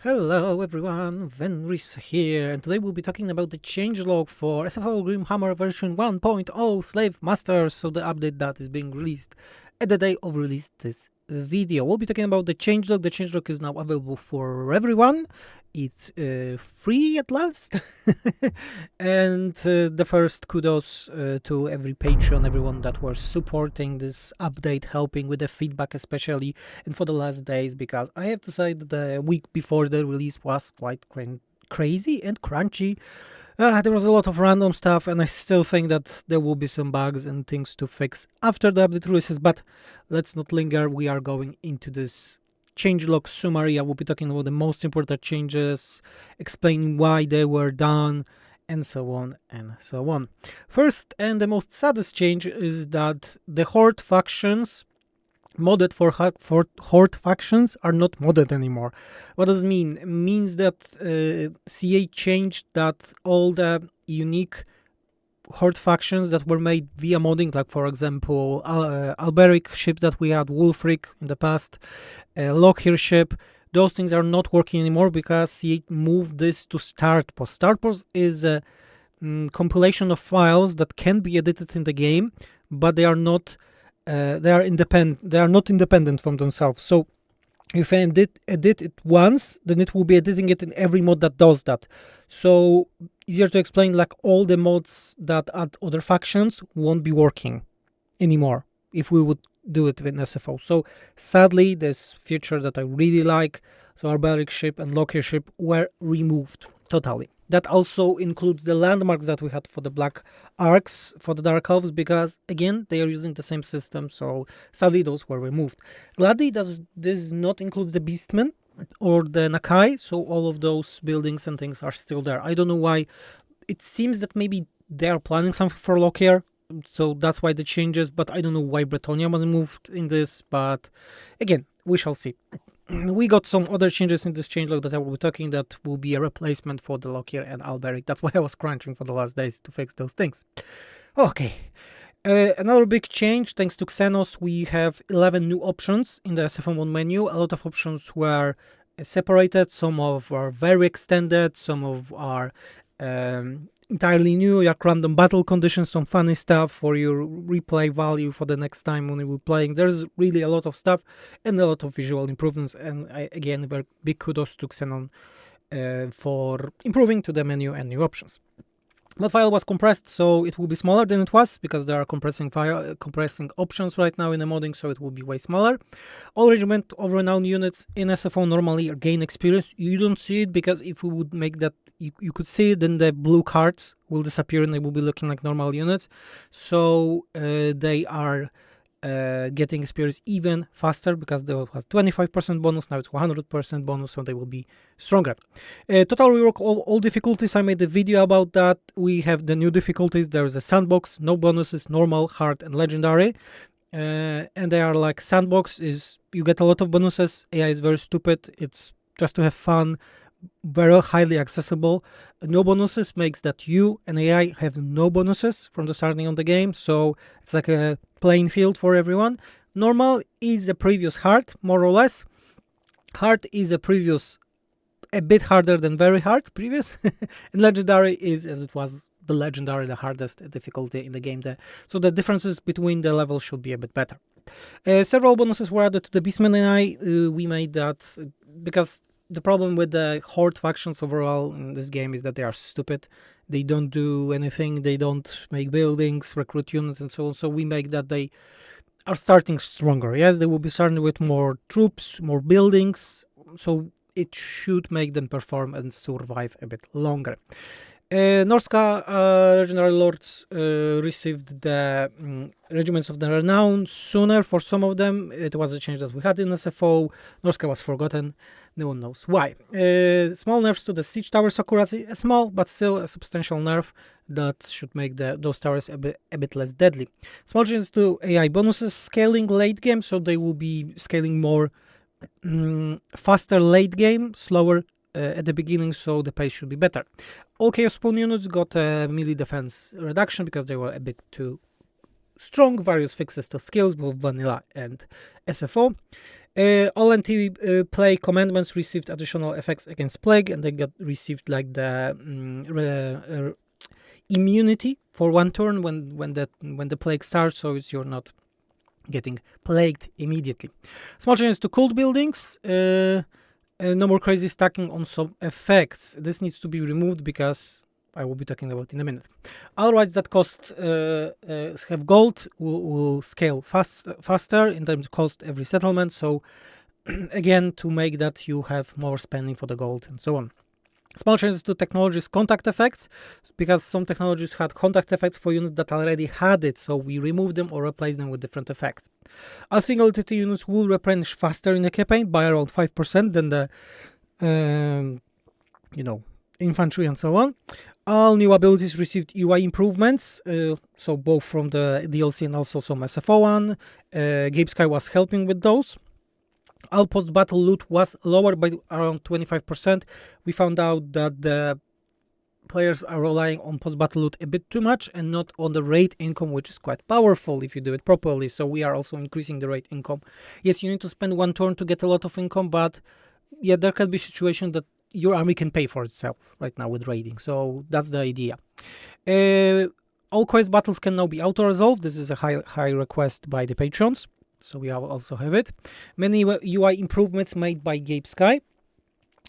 Hello everyone, Venris here, and today we'll be talking about the changelog for SFO GRIMHAMMER version 1.0 Slave Masters, so the update that is being released at the day of release this video. We'll be talking about the changelog. The changelog is now available for everyone. It's free at last. And the first kudos to every Patreon, everyone that was supporting this update, helping with the feedback especially, and for the last days, because I have to say that the week before the release was quite crazy and crunchy. There was a lot of random stuff, and I still think that there will be some bugs and things to fix after the update releases, but let's not linger. We are going into this changelog summary. I will be talking about the most important changes, explaining why they were done, and so on and so on. First, and the most saddest change is that the Horde factions modded for Horde factions are not modded anymore. What does it mean? It means that CA changed that all the unique Horde factions that were made via modding, like for example Alberic ship that we had, Wolfric in the past, Lockhear ship, those things are not working anymore because CA moved this to Startpost. Startpost is a compilation of files that can be edited in the game, but they are not independent. They are not independent from themselves. So if I edit it once, then it will be editing it in every mod that does that. So easier to explain, like all the mods that add other factions won't be working anymore if we would do it with SFO. So sadly, this feature that I really like, so Arbalic ship and Lockhear ship, were removed totally. That also includes the landmarks that we had for the Black Arcs, for the Dark Elves, because again, they are using the same system, so sadly those were removed. Gladly, this not include the Beastmen or the Nakai, so all of those buildings and things are still there. I don't know why. It seems that maybe they are planning something for Lockhear, so that's why the changes, but I don't know why Bretonia was moved in this, but again, we shall see. We got some other changes in this changelog that I will be talking that will be a replacement for the Lockhear and Alberic. That's why I was crunching for the last days to fix those things. Okay. Another big change, thanks to Xenos, we have 11 new options in the SFO mod menu. A lot of options were separated, some of are very extended, some of are entirely new, like random battle conditions, some funny stuff for your replay value for the next time when you're playing. There's really a lot of stuff and a lot of visual improvements, and again, very big kudos to Xenon for improving to the menu and new options. That file was compressed, so it will be smaller than it was, because there are compressing options right now in the modding, so it will be way smaller. All regiment of renowned units in SFO normally gain experience. You don't see it, because if we would make that, you could see it, then the blue cards will disappear and they will be looking like normal units. So they are getting experience even faster, because there was 25% bonus, now it's 100% bonus, so they will be stronger. Total rework all difficulties. I made a video about that. We have the new difficulties. There is a sandbox, no bonuses, normal, hard, and legendary. And they are like, sandbox is you get a lot of bonuses. AI is very stupid. It's just to have fun, very highly accessible. No bonuses makes that you and AI have no bonuses from the starting of the game, so it's like a playing field for everyone. Normal is a previous hard, more or less. Hard is a previous, a bit harder than very hard previous. And legendary is, as it was the legendary, the hardest difficulty in the game there. So the differences between the levels should be a bit better. Several bonuses were added to the Beastman AI. We made that because the problem with the Horde factions overall in this game is that they are stupid. They don't do anything. They don't make buildings, recruit units, and so on. So we make that they are starting stronger. Yes, they will be starting with more troops, more buildings. So it should make them perform and survive a bit longer. Norsca legendary lords received the regiments of the renown sooner. For some of them, it was a change that we had in SFO. Norsca was forgotten. No one knows why. Small nerfs to the siege towers accuracy. Small, but still a substantial nerf that should make those towers a bit less deadly. Small changes to AI bonuses, scaling late game, so they will be scaling more faster late game, slower at the beginning, so the pace should be better. All Chaos Spawn units got a melee defense reduction because they were a bit too strong. Various fixes to skills, both vanilla and SFO. All anti-plague commandments received additional effects against plague, and they got received like the immunity for 1 turn when the plague starts, so you're not getting plagued immediately. Small changes to cult buildings. No more crazy stacking on some effects. This needs to be removed because I will be talking about in a minute. All rights that cost have gold will scale faster in terms of cost every settlement. So again, to make that you have more spending for the gold and so on. Small changes to technologies contact effects, because some technologies had contact effects for units that already had it, so we remove them or replace them with different effects. Our single entity units will replenish faster in the campaign by around 5% than the infantry and so on. All new abilities received UI improvements, so both from the DLC and also some SFO one. Gabe Sky was helping with those. All post-battle loot was lowered by around 25%. We found out that the players are relying on post-battle loot a bit too much and not on the raid income, which is quite powerful if you do it properly. So we are also increasing the raid income. Yes, you need to spend 1 turn to get a lot of income, but yeah, there can be a situation that your army can pay for itself right now with raiding. So that's the idea. All quest battles can now be auto-resolved. This is a high request by the patrons. So we also have it. Many UI improvements made by Gabe Sky.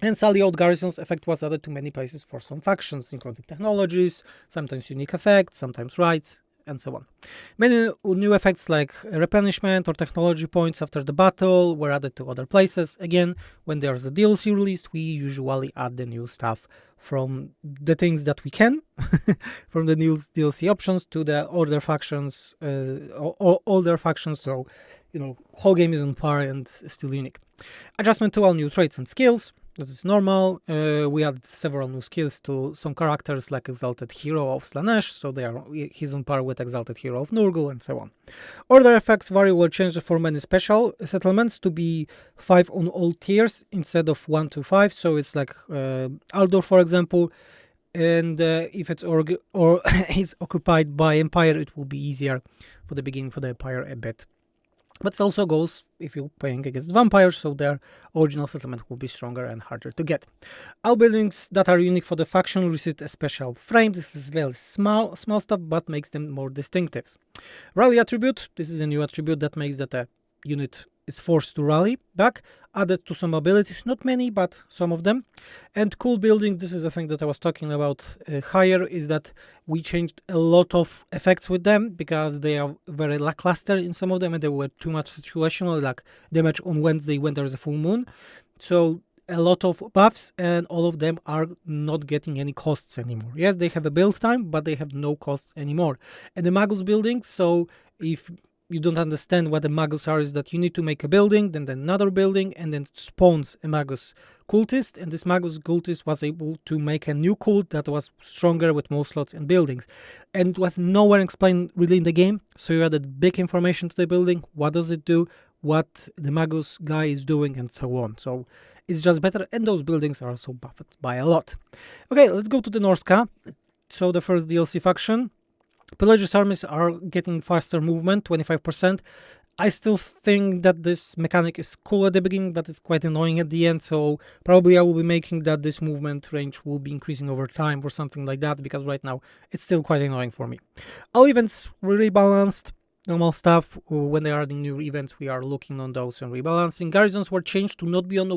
And Sally Out Garrisons effect was added to many places for some factions, including technologies, sometimes unique effects, sometimes rights, and so on. Many new effects like replenishment or technology points after the battle were added to other places. Again, when there's a DLC released, we usually add the new stuff from the things that we can, from the new DLC options to the older factions, so whole game is on par and still unique. Adjustment to all new traits and skills. That is normal. We added several new skills to some characters like Exalted Hero of Slaanesh, so he's on par with Exalted Hero of Nurgle and so on. Order effects vary will change for many special settlements to be 5 on all tiers instead of 1 to 5, so it's like Aldor, for example, and if it's is occupied by Empire, it will be easier for the beginning for the Empire a bit. But it also goes if you're playing against vampires, so their original settlement will be stronger and harder to get. All buildings that are unique for the faction receive a special frame. This is very small stuff, but makes them more distinctive. Rally attribute. This is a new attribute that makes that a unit is forced to rally back, added to some abilities, not many, but some of them. And cool buildings, this is the thing that I was talking about higher, is that we changed a lot of effects with them because they are very lackluster in some of them and they were too much situational, like damage on Wednesday when there's a full moon. So a lot of buffs and all of them are not getting any costs anymore. Yes, they have a build time, but they have no cost anymore. And the Magus building, so if you don't understand what the Magus are, is that you need to make a building, then another building, and then it spawns a Magus cultist, and this Magus cultist was able to make a new cult that was stronger with more slots and buildings. And it was nowhere explained really in the game, so you added big information to the building, what does it do, what the Magus guy is doing, and so on. So it's just better, and those buildings are also buffed by a lot. Okay, let's go to the Norsca. So the first DLC faction. Pelagius armies are getting faster movement, 25%. I still think that this mechanic is cool at the beginning, but it's quite annoying at the end, so probably I will be making that this movement range will be increasing over time or something like that, because right now it's still quite annoying for me. All events were rebalanced, normal stuff. When they are adding new events, we are looking on those and rebalancing. Garrisons were changed to not be on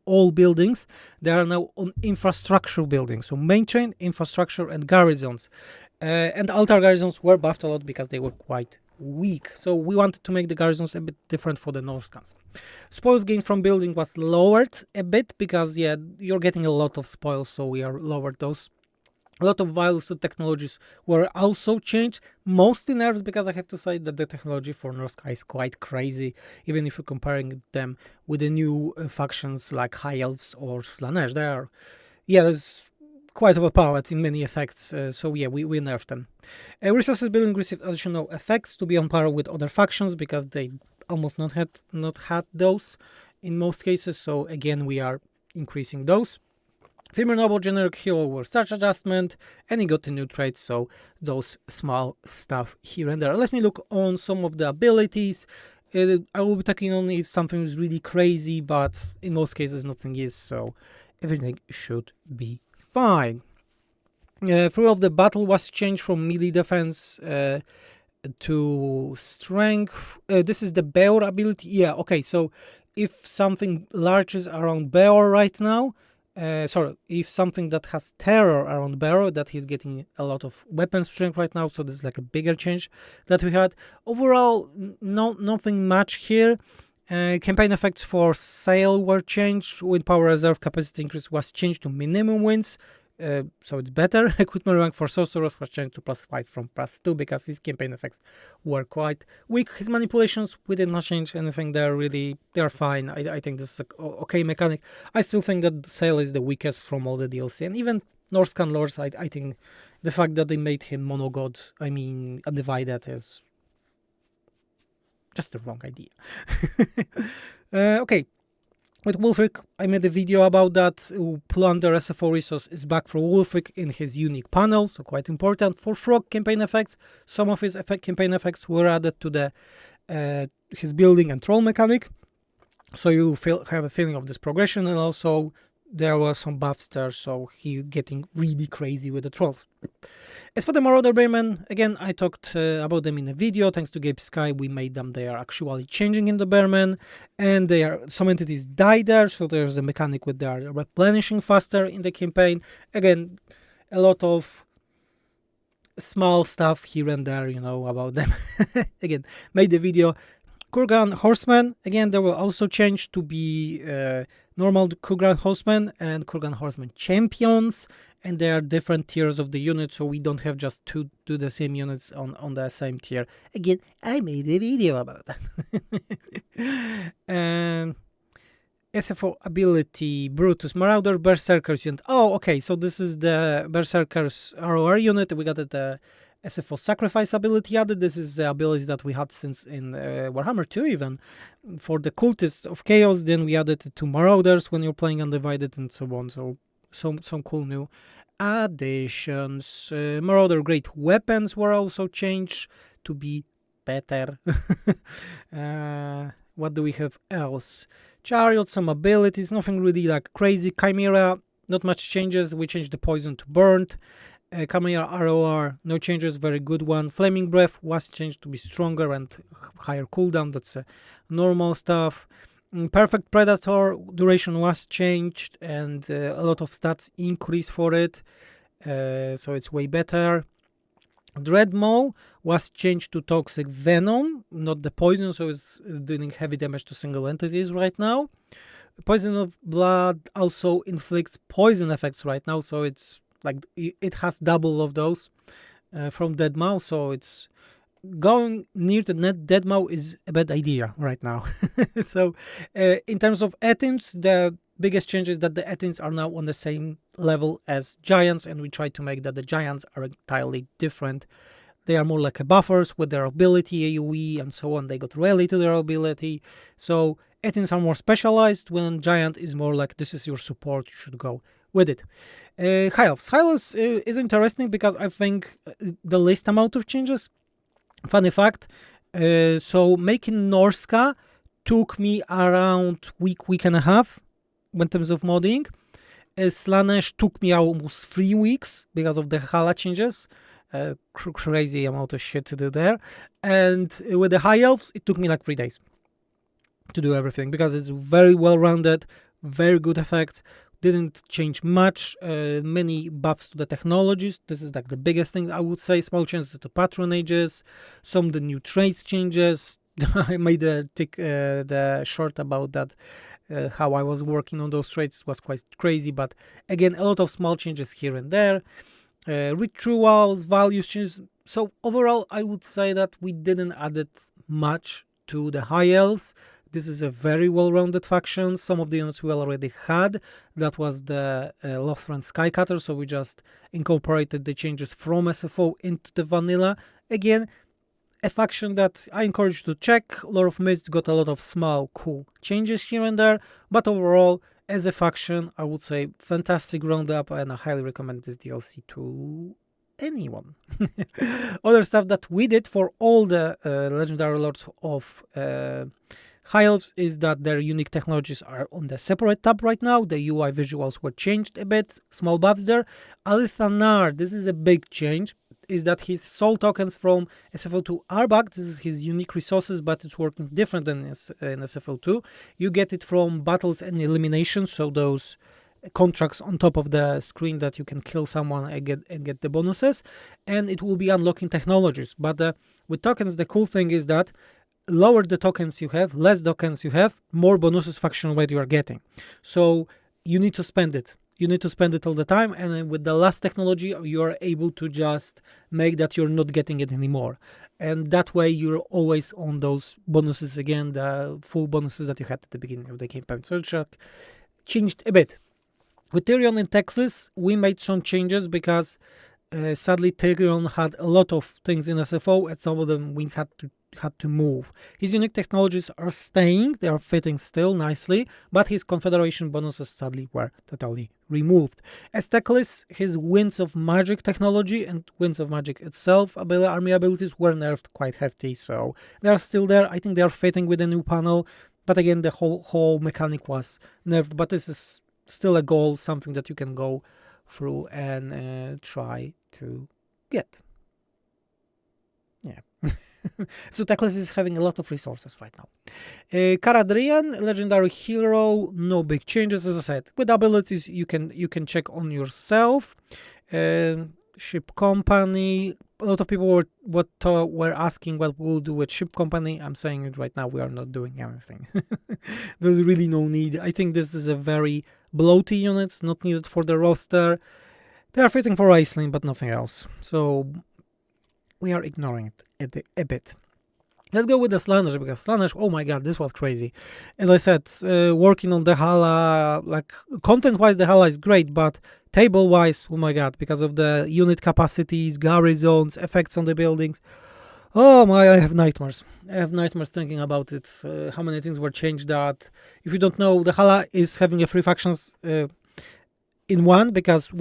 all buildings. They are now on infrastructure buildings, so main chain, infrastructure, and garrisons. And altar garrisons were buffed a lot because they were quite weak. So we wanted to make the garrisons a bit different for the Norscans. Spoils gained from building was lowered a bit because, yeah, you're getting a lot of spoils, so we are lowered those. A lot of values to technologies were also changed, mostly nerfs, because I have to say that the technology for Norsca is quite crazy, even if you're comparing them with the new factions like High Elves or Slaanesh. They are, there's quite overpowered in many effects, so yeah, we nerfed them. Resources building received additional effects to be on par with other factions because they almost not had those in most cases, so again we are increasing those. Female Noble Generic Hero were such adjustment, and he got a new traits, so those small stuff here and there. Let me look on some of the abilities. I will be talking only if something is really crazy, but in most cases nothing is, so everything should be fine. Throughout the battle was changed from melee defense to strength. This is the bear ability. Yeah, okay, so if something large is around bear right now, if something that has terror around bear, that he's getting a lot of weapon strength right now, so this is like a bigger change that we had. Overall, nothing much here. Campaign effects for sail were changed. Wind power reserve capacity increase was changed to minimum winds, so it's better. Equipment rank for sorcerers was changed to +5 from +2 because his campaign effects were quite weak. His manipulations, we did not change anything there really. They're fine. I think this is an okay mechanic. I still think that sail is the weakest from all the DLC, and even Norsca lords. I think the fact that they made him monogod, I mean undivided, is just the wrong idea. Okay. With Wulfric, I made a video about that. Plunder SFO resource is back for Wulfric in his unique panel, so quite important. For Frog campaign effects, some of his campaign effects were added to the his building and troll mechanic, so you have a feeling of this progression, and also there were some buffs there, so he getting really crazy with the trolls. As for the Marauder Bearmen, again, I talked about them in a video. Thanks to Gabe Sky, we made them. They are actually changing in the Bearmen, and some entities die there, so there's a mechanic with their replenishing faster in the campaign. Again, a lot of small stuff here and there, about them. Again, made the video. Kurgan Horsemen, again, they will also change to be normal Kurgan Horsemen and Kurgan Horsemen Champions, and there are different tiers of the unit, so we don't have just two the same units on the same tier. Again, I made a video about that. SFO ability, Brutus, Marauder, Berserkers unit. Oh, okay, so this is the Berserkers ROR unit. We got the SFO Sacrifice ability added. This is the ability that we had since in Warhammer 2 even. For the Cultists of Chaos, then we added it to Marauders when you're playing Undivided and so on. So some cool new additions. Marauder Great Weapons were also changed to be better. What do we have else? Chariot, some abilities, nothing really like crazy. Chimera, not much changes. We changed the poison to burnt. Chimera ROR, no changes, very good one. Flaming Breath was changed to be stronger and higher cooldown. That's normal stuff. Perfect Predator duration was changed, and a lot of stats increase for it, so it's way better. Dreadmaw was changed to Toxic Venom, not the poison, so it's doing heavy damage to single entities right now. Poison of Blood also inflicts poison effects right now, so it's like it has double of those from Deadmaw, so it's going near the net Deadmaw is a bad idea right now. So in terms of Athens, the biggest change is that the Athens are now on the same level as Giants, and we try to make that the Giants are entirely different. They are more like a buffers with their ability, AoE and so on. They got rally to their ability. So Athens are more specialized, when Giant is more like, this is your support, you should go with it. High Elves. High Elves is interesting because I think the least amount of changes. Funny fact, so making Norsca took me around week and a half in terms of modding. Slaanesh took me almost 3 weeks because of the Hala changes. Crazy amount of shit to do there. And with the High Elves, it took me like 3 days to do everything because it's very well rounded, very good effects. Didn't change much. Many buffs to the technologies. This is like the biggest thing I would say. Small changes to patronages. Some of the new traits changes. I made the short about that. How I was working on those traits. It was quite crazy, but again, a lot of small changes here and there. Rituals, values changes. So overall, I would say that we didn't add much to the High Elves. This is a very well-rounded faction. Some of the units we already had. That was the Lothran Skycutter, so we just incorporated the changes from SFO into the vanilla. Again, a faction that I encourage you to check. Lore of Mists got a lot of small, cool changes here and there, but overall, as a faction, I would say fantastic roundup, and I highly recommend this DLC to anyone. Other stuff that we did for all the legendary lords of High Elves is that their unique technologies are on the separate tab right now. The UI visuals were changed a bit, small buffs there. Alithanar, this is a big change, is that his soul tokens from SFO2 are back. This is his unique resources, but it's working different than in SFO2. You get it from battles and eliminations, so those contracts on top of the screen that you can kill someone and get the bonuses, and it will be unlocking technologies. But with tokens, the cool thing is that lower the tokens you have, less tokens you have, more bonuses faction weight you are getting. So you need to spend it. You need to spend it all the time, and then with the last technology, you are able to just make that you're not getting it anymore. And that way, you're always on those bonuses again, the full bonuses that you had at the beginning of the campaign. So it's changed a bit. With Tyrion in Texas, we made some changes because sadly Tyrion had a lot of things in SFO, and some of them we had to move. His unique technologies are staying, they are fitting still nicely, but his confederation bonuses sadly were totally removed. As Teclis, his Winds of Magic technology and Winds of Magic itself army abilities were nerfed quite hefty, so they are still there. I think they are fitting with a new panel, but again the whole mechanic was nerfed, but this is still a goal, something that you can go through and try to get. Yeah. So Teclis is having a lot of resources right now. Caradrian, legendary hero, no big changes. As I said, with abilities you can check on yourself. Ship company, a lot of people were asking what we'll do with ship company. I'm saying it right now, we are not doing anything. There's really no need. I think this is a very bloaty unit, not needed for the roster. They are fitting for Iceland, but nothing else. So we are ignoring it a bit. Let's go with the Slaanesh, because Slaanesh, oh my god, this was crazy. As I said, working on the Hala, like content-wise, the Hala is great, but table-wise, oh my god, because of the unit capacities, garrisons, effects on the buildings. Oh my, I have nightmares. I have nightmares thinking about it, how many things were changed that. If you don't know, the Hala is having a 3 factions in one, because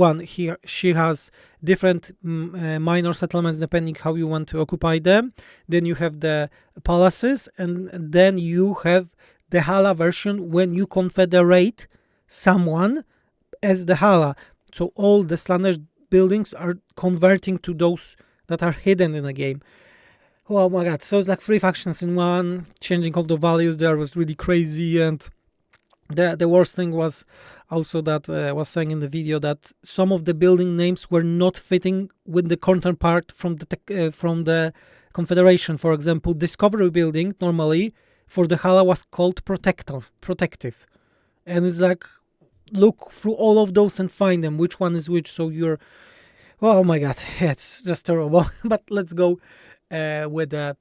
she has different minor settlements depending how you want to occupy them. Then you have the palaces, and then you have the Hala version when you confederate someone as the Hala. So all the Slaanesh buildings are converting to those that are hidden in the game. Oh my god, so it's like 3 factions in one. Changing all the values there was really crazy, and the worst thing was also that I was saying in the video that some of the building names were not fitting with the counterpart from the Confederation. For example, Discovery Building normally for the Hala was called Protective, and it's like, look through all of those and find them, which one is which. So you're, oh my god, it's just terrible. But let's go with the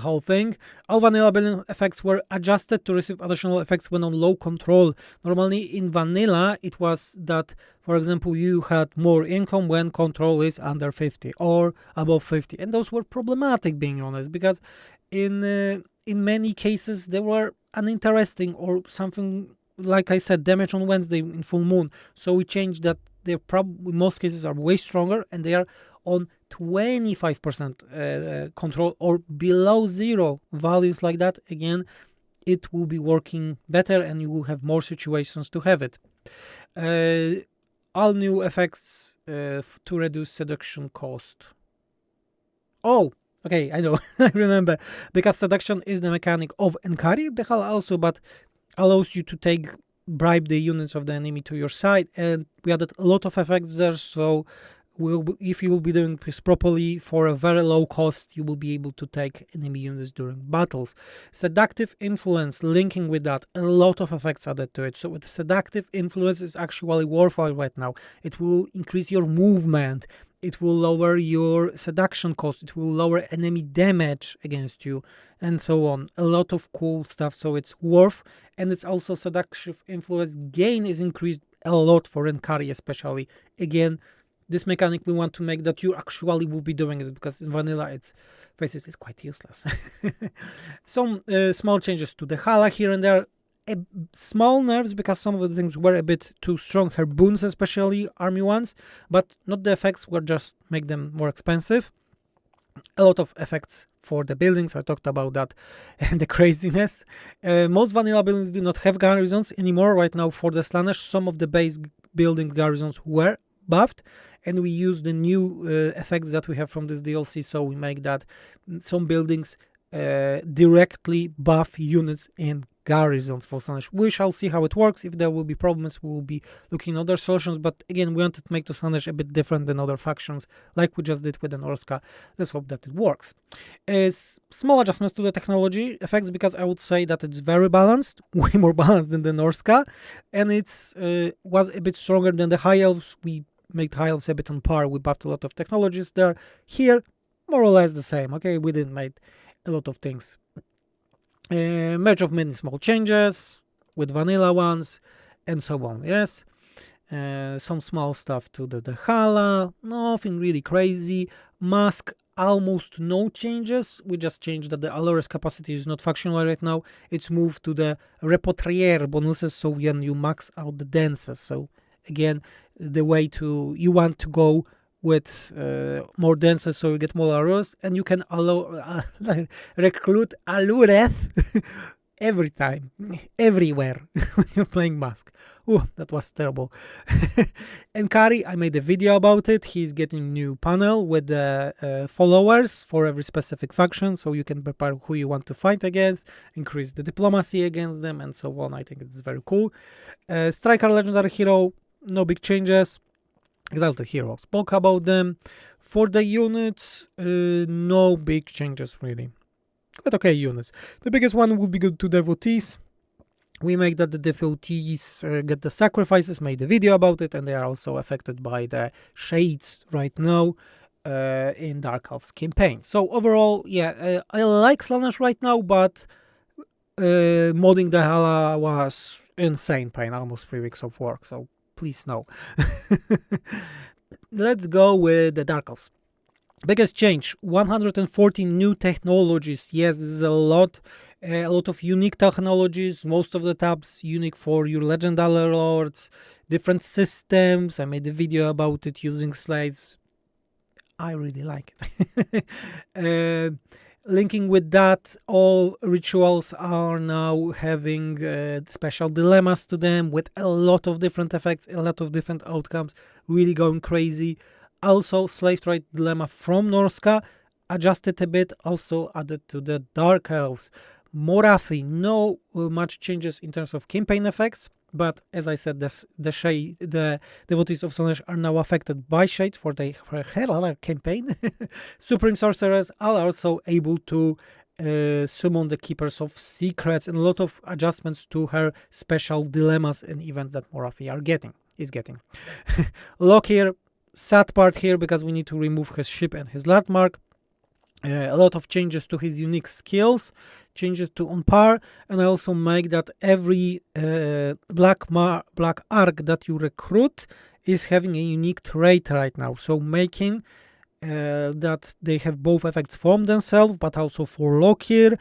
whole thing. All vanilla building effects were adjusted to receive additional effects when on low control. Normally in vanilla it was that, for example, you had more income when control is under 50 or above 50, and those were problematic, being honest, because in many cases they were uninteresting, or something like I said, damage on Wednesday in full moon. So we changed that. They're probably, in most cases, are way stronger, and they are on 25% control or below 0 values like that. Again, it will be working better, and you will have more situations to have it. All new effects to reduce seduction cost. Oh, okay, I know. I remember, because seduction is the mechanic of Enkari, the Hala also, but allows you to bribe the units of the enemy to your side, and we added a lot of effects there. So if you will be doing this properly for a very low cost, you will be able to take enemy units during battles. Seductive influence, linking with that, a lot of effects added to it. So with seductive influence is actually worthwhile right now. It will increase your movement, it will lower your seduction cost, it will lower enemy damage against you, and so on. A lot of cool stuff, so it's worth. And it's also seductive influence gain is increased a lot for Enkari especially. Again, this mechanic we want to make that you actually will be doing it, because in vanilla it's quite useless. Some small changes to the Hala here and there. a small nerfs because some of the things were a bit too strong. Her boons, especially army ones, but not the effects. Were just make them more expensive. A lot of effects for the buildings. I talked about that and the craziness. Most vanilla buildings do not have garrisons anymore right now for the Slaanesh. Some of the base building garrisons were buffed, and we use the new effects that we have from this DLC, so we make that some buildings directly buff units in garrisons for Slaanesh. We shall see how it works. If there will be problems, we will be looking at other solutions, but again, we wanted to make the Slaanesh a bit different than other factions, like we just did with the Norsca. Let's hope that it works. Small adjustments to the technology effects, because I would say that it's very balanced, way more balanced than the Norsca, and it's was a bit stronger than the High Elves. We made High Elves a bit on par. We buffed a lot of technologies there. Here, more or less the same. Okay, we didn't make a lot of things. Merge of many small changes with vanilla ones and so on. Yes, some small stuff to the Hala, nothing really crazy. Mask, almost no changes. We just changed that the Allures capacity is not functional right now. It's moved to the Repatriere bonuses, so when you max out the dances. So again, the way to you want to go with more dances, so you get more Allures, and you can allow recruit Allures every time, everywhere when you're playing Mask. Oh, that was terrible. And Kari, I made a video about it. He's getting new panel with the followers for every specific faction, so you can prepare who you want to fight against, increase the diplomacy against them, and so on. I think it's very cool. Striker Legendary Hero, no big changes. Exalted Hero, spoke about them. For the units, no big changes really. But okay, units. The biggest one would be good to devotees. We make that the devotees get the sacrifices, made a video about it, and they are also affected by the shades right now in Dark Elves campaign. So overall, yeah, I like Slaanesh right now, but modding the Hala was insane pain, almost 3 weeks of work, so please no. Let's go with the Dark Elves. Biggest change, 114 new technologies. Yes, this is a lot of unique technologies, most of the tabs unique for your legendary lords, different systems. I made a video about it using slides. I really like it. Linking with that, all rituals are now having special dilemmas to them with a lot of different effects, a lot of different outcomes, really going crazy. Also, slave trade dilemma from Norsca, adjusted a bit, also added to the Dark Elves. Morathi, no much changes in terms of campaign effects, but as I said, the devotees of Slaanesh are now affected by shades for the campaign. Supreme Sorcerers are also able to summon the Keepers of Secrets, and a lot of adjustments to her special dilemmas and events that Morathi is getting. Lockyer, sad part here because we need to remove his ship and his landmark. A lot of changes to his unique skills, changes to on par, and I also make that every black arc that you recruit is having a unique trait right now. So making that they have both effects from themselves, but also for Lockyer,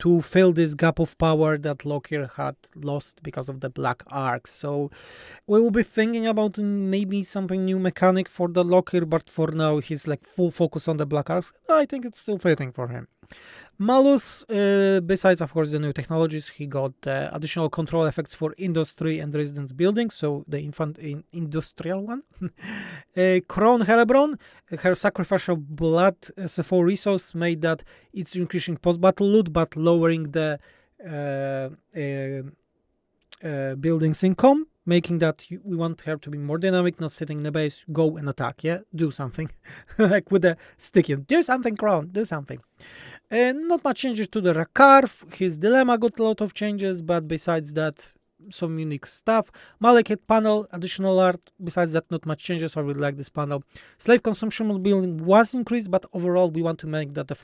to fill this gap of power that Lockyer had lost because of the black arcs. So we will be thinking about maybe something new mechanic for the Lockyer, but for now he's like full focus on the black arcs. I think it's still fitting for him. Malus, besides of course the new technologies, he got additional control effects for industry and residence buildings, so the industrial one. Kron Helebron, her sacrificial blood SFO resource made that it's increasing post-battle loot but lowering the buildings income, making that we want her to be more dynamic, not sitting in the base, go and attack, yeah? Do something. Like with the sticky, do something, Crown, do something. And not much changes to the Rakarf. His dilemma got a lot of changes, but besides that, some unique stuff. Malekith panel, additional art. Besides that, not much changes. I really like this panel. Slave consumption building was increased, but overall we want to make that the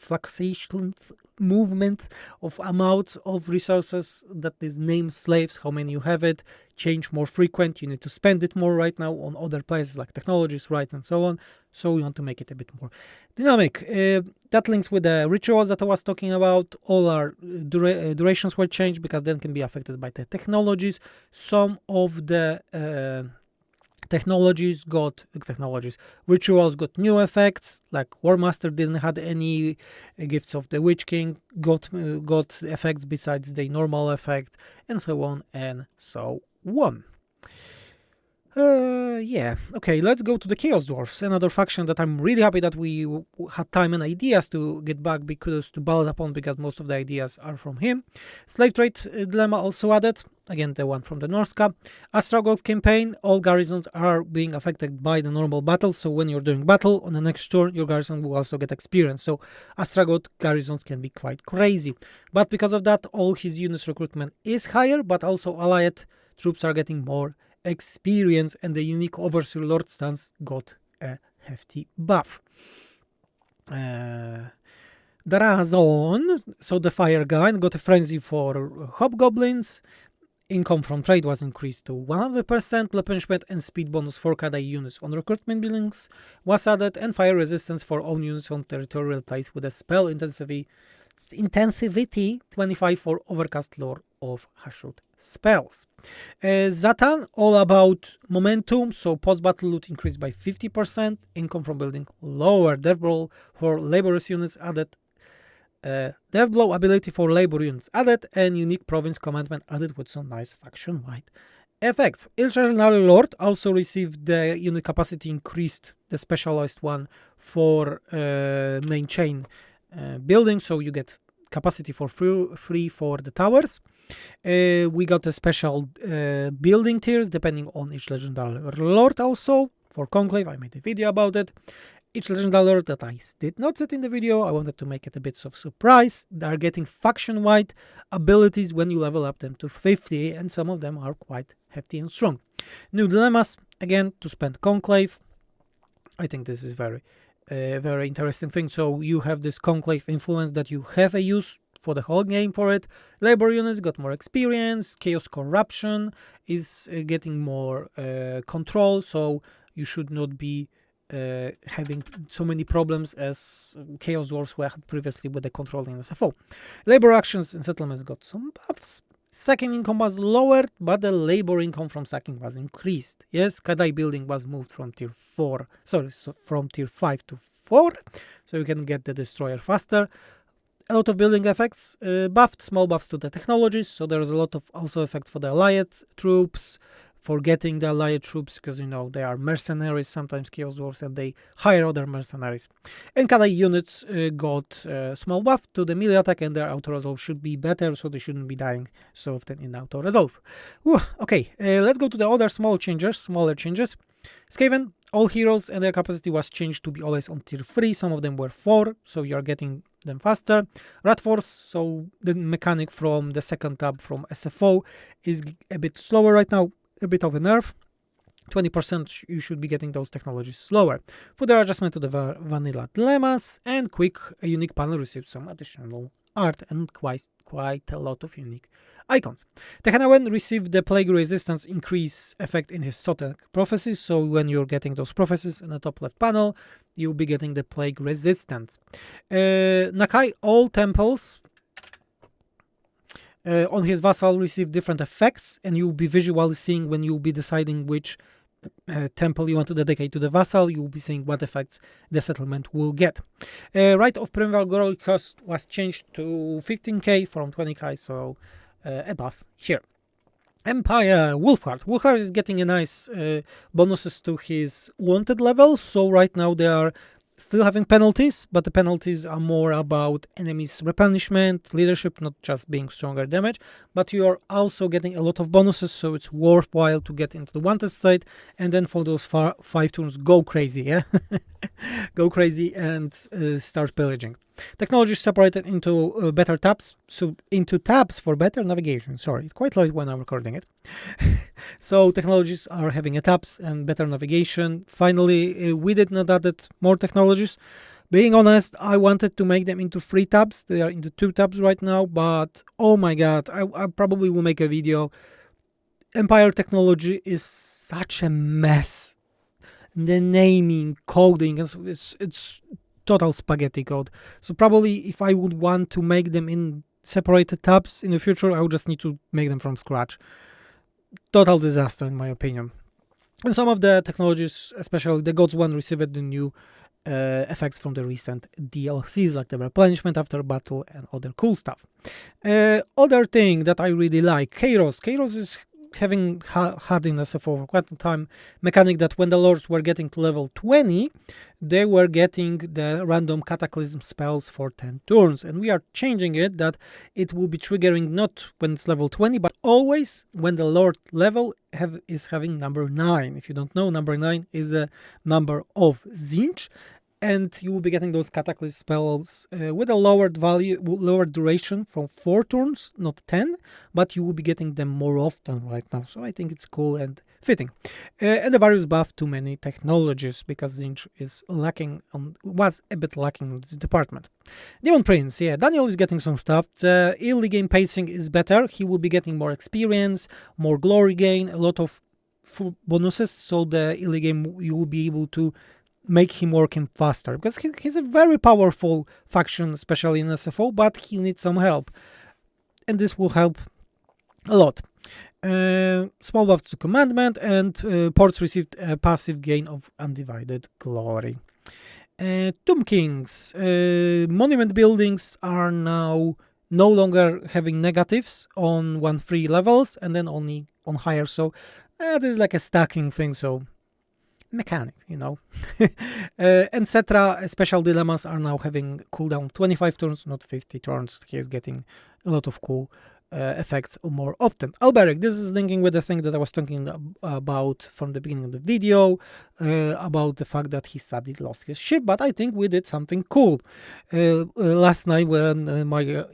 fluctuations, movement of amount of resources that is named slaves, how many you have it, change more frequent, you need to spend it more right now on other places like technologies, rights, and so on. So we want to make it a bit more dynamic. That links with the rituals that I was talking about. All our durations will change because then can be affected by the technologies. Some of the rituals got new effects, like War Master didn't had any gifts of the Witch King, got effects besides the normal effect, and so on and so on. Yeah, okay, let's go to the Chaos Dwarfs, another faction that I'm really happy that we had time and ideas to get back because to balance upon, because most of the ideas are from him. Slave Trade Dilemma also added, again the one from the Norsca. Astragoth campaign, all garrisons are being affected by the normal battles, so when you're doing battle, on the next turn your garrison will also get experience, so Astragoth garrisons can be quite crazy. But because of that, all his units recruitment is higher, but also allied troops are getting more experience, and the unique Overseer Lord stance got a hefty buff. Darazon, so the fire guy, got a frenzy for hobgoblins. Income from trade was increased to 100%, replenishment and speed bonus for Kadai units on recruitment buildings was added, and fire resistance for own units on territorial place with a spell intensivity 25 for Overcast Lore of Hashut spells. Zatan, all about momentum, so post-battle loot increased by 50%, income from building lower, death blow for laborious units added, death blow ability for labor units added, and unique province commandment added with some nice faction-wide effects. Illusional Lord also received the unit capacity increased, the specialized one for main chain building, so you get capacity for free for the towers. We got a special building tiers depending on each legendary lord. Also for Conclave, I made a video about it. Each legendary lord that I did not set in the video, I wanted to make it a bit of surprise. They are getting faction-wide abilities when you level up them to 50, and some of them are quite hefty and strong. New dilemmas, again, to spend Conclave. I think this is very interesting thing. So you have this Conclave influence that you have a use for the whole game for it. Labor units got more experience. Chaos Corruption is getting more control, so you should not be having so many problems as Chaos Dwarfs were previously with the controlling SFO. Labor actions and settlements got some buffs. Sacking income was lowered, but the labor income from sacking was increased. Yes, Kadai building was moved from tier 4, from tier 5 to 4, so you can get the destroyer faster. A lot of building effects buffed, small buffs to the technologies, so there's a lot of also effects for the allied troops, for getting the allied troops, because you know they are mercenaries, sometimes Chaos Dwarfs, and they hire other mercenaries. And Kadai units got small buff to the melee attack, and their auto resolve should be better, so they shouldn't be dying so often in auto resolve. Okay, let's go to the other smaller changes. Skaven, all heroes and their capacity was changed to be always on tier 3. Some of them were 4, so you're getting them faster. Rat Force, so the mechanic from the second tab from SFO is a bit slower right now. A bit of a nerf. 20% you should be getting those technologies slower. Further adjustment to the vanilla dilemmas, and quick unique panel received some additional art and quite a lot of unique icons. Tehanawen received the plague resistance increase effect in his Sotek prophecies, so when you're getting those prophecies in the top left panel, you'll be getting the plague resistance. Nakai, all temples on his vassal receive different effects, and you'll be visually seeing when you'll be deciding which temple you want to dedicate to the vassal, you'll be seeing what effects the settlement will get. Right of Primeval Glory cost was changed to 15k from 20k, so a buff here. Empire, Wolfheart is getting a nice bonuses to his wanted level, so right now they are still having penalties, but the penalties are more about enemies replenishment, leadership, not just being stronger damage, but you are also getting a lot of bonuses, so it's worthwhile to get into the wanted state, and then for those 5 turns, go crazy, yeah? Go crazy and start pillaging. Technology is separated into better tabs, so into tabs for better navigation. Sorry, it's quite late when I'm recording it. So technologies are having a tabs and better navigation. Finally, we did not add more technologies, Being honest, I wanted to make them into 3 tabs. They are into 2 tabs right now, but oh my god, I probably will make a video. Empire technology is such a mess. The naming, coding, it's total spaghetti code. So probably if I would want to make them in separated tabs in the future, I would just need to make them from scratch. Total disaster in my opinion. And some of the technologies, especially the Gods one, received the new effects from the recent DLCs, like the replenishment after battle and other cool stuff. Other thing that I really like, Kairos. Kairos is having had in SFO for quite some time mechanic that when the lords were getting to level 20, they were getting the random cataclysm spells for 10 turns, and we are changing it that it will be triggering not when it's level 20 but always when the lord level is having number 9. If you don't know, number 9 is a number of Tzeentch, and you will be getting those cataclysm spells with a lowered value, lower duration from 4 turns, not 10, but you will be getting them more often right now. So I think it's cool and fitting. And the various buff to many technologies, because Tzeentch was a bit lacking in this department. Demon Prince, yeah, Daniel is getting some stuff. The early game pacing is better. He will be getting more experience, more glory gain, a lot of bonuses. So the early game you will be able to make him working faster, because he's a very powerful faction, especially in SFO, but he needs some help, and this will help a lot. Small buffs to commandment, and ports received a passive gain of undivided glory. Tomb Kings, monument buildings are now no longer having negatives on 1-3 levels, and then only on higher, so this is like a stacking thing, so mechanic, you know. Etc. Special dilemmas are now having cooldown 25 turns, not 50 turns. He is getting a lot of cool effects more often. Alberic, this is linking with the thing that I was talking about from the beginning of the video, about the fact that he suddenly lost his ship, but I think we did something cool last night when my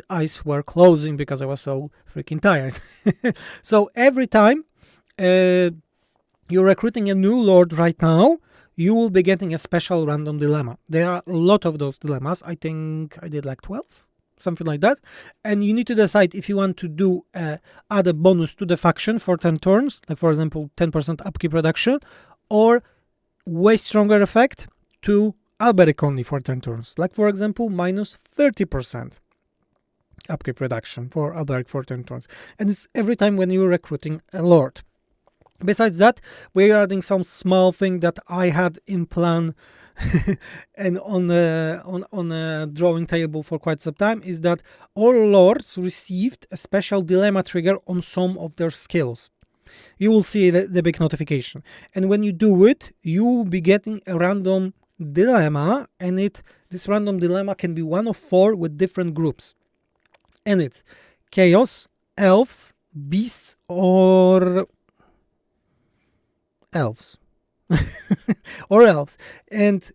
eyes were closing because I was so freaking tired. So every time you're recruiting a new lord right now, you will be getting a special random dilemma. There are a lot of those dilemmas. I think I did like 12, something like that. And you need to decide if you want to do add a bonus to the faction for 10 turns, like for example 10% upkeep reduction, or way stronger effect to Alberic only for 10 turns, like for example minus 30% upkeep reduction for Alberic for 10 turns. And it's every time when you're recruiting a lord. Besides that, we're adding some small thing that I had in plan and on a drawing table for quite some time, is that all lords received a special dilemma trigger on some of their skills. You will see the big notification, and when you do it, you will be getting a random dilemma, and this random dilemma can be one of 4 with different groups, and it's Chaos, Elves, Beasts, or Elves. Or Elves. And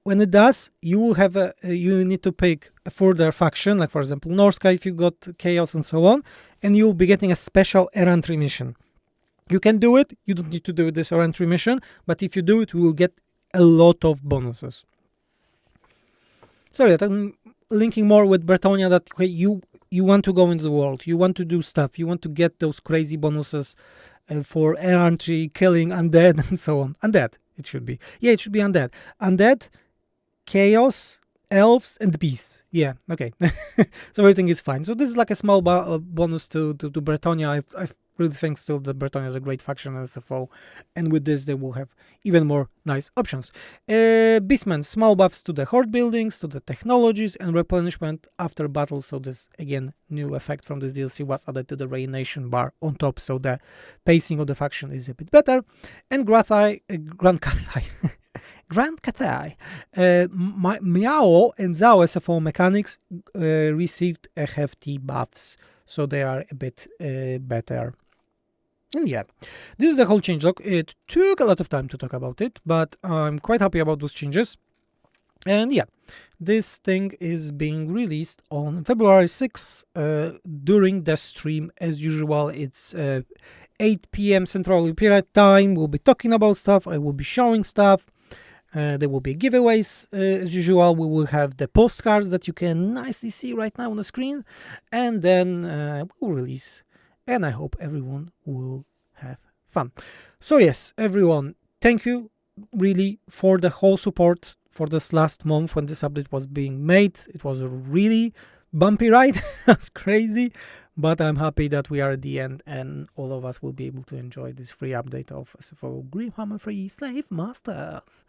when it does, you will have you need to pick a further faction, like for example Norsca if you got Chaos and so on, and you will be getting a special errantry mission. You can do it, you don't need to do this errantry mission, but if you do it, you will get a lot of bonuses. So yeah, I'm linking more with Bretonia, that okay, you want to go into the world, you want to do stuff, you want to get those crazy bonuses for errantry, killing undead, and so on. Undead, it should be. Yeah, it should be undead. Undead, Chaos, Elves, and Beasts. Yeah, okay. So everything is fine. So this is like a small bonus to Bretonia. I really think still that Bretonia is a great faction as SFO, and with this they will have even more nice options. Beastmen, small buffs to the horde buildings, to the technologies, and replenishment after battle. So this, again, new effect from this DLC was added to the Reignition bar on top, so the pacing of the faction is a bit better. And Grand Kathai. Miao and Zhao SFO mechanics received a hefty buffs, so they are a bit better. And yeah, this is the whole changelog. It took a lot of time to talk about it, but I'm quite happy about those changes. And yeah, this thing is being released on February 6th during the stream. As usual, it's 8 p.m. Central European time. We'll be talking about stuff. I will be showing stuff. There will be giveaways as usual. We will have the postcards that you can nicely see right now on the screen, and then we'll release, and I hope everyone will have fun. So yes, everyone, thank you really for the whole support for this last month when this update was being made. It was a really bumpy ride. That's crazy, but I'm happy that we are at the end and all of us will be able to enjoy this free update of SFO GRIMHAMMER free Slave Masters.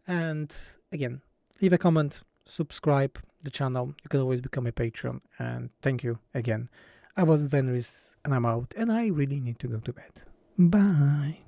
And again, leave a comment, subscribe the channel. You can always become a patron, and thank you again. I was Venris and I'm out, and I really need to go to bed. Bye.